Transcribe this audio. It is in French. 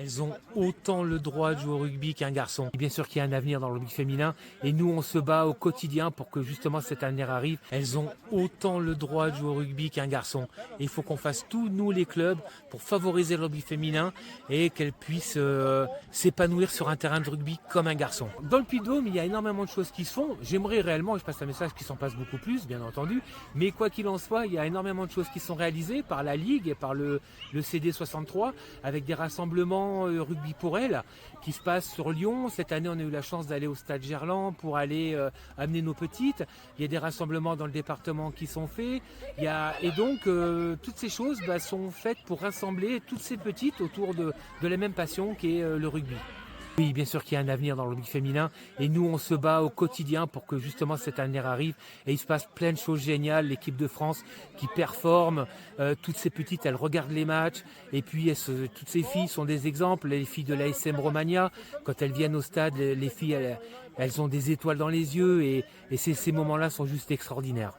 Elles ont autant le droit de jouer au rugby qu'un garçon. Et bien sûr qu'il y a un avenir dans le rugby féminin et nous on se bat au quotidien pour que justement cet avenir arrive. Elles ont autant le droit de jouer au rugby qu'un garçon. Et il faut qu'on fasse tout, nous les clubs, pour favoriser le rugby féminin et qu'elles puissent s'épanouir sur un terrain de rugby comme un garçon. Dans le Puy-de-Dôme, il y a énormément de choses qui se font. J'aimerais réellement, je passe un message qui s'en passe beaucoup plus, bien entendu, mais quoi qu'il en soit, il y a énormément de choses qui sont réalisées par la Ligue et par le CD 63 avec des rassemblements rugby pour elles qui se passent sur Lyon. Cette année, on a eu la chance d'aller au stade Gerland pour aller amener nos petites. Il y a des rassemblements dans le département qui sont faits. Et donc, toutes ces choses sont faites pour rassembler toutes ces petites autour de la même passion qui est le rugby. Oui, bien sûr qu'il y a un avenir dans le rugby féminin et nous on se bat au quotidien pour que justement cet avenir arrive et il se passe plein de choses géniales, l'équipe de France qui performe, toutes ces petites elles regardent les matchs et puis toutes ces filles sont des exemples, les filles de l'ASM Romagna, quand elles viennent au stade, les filles elles ont des étoiles dans les yeux et ces moments-là sont juste extraordinaires.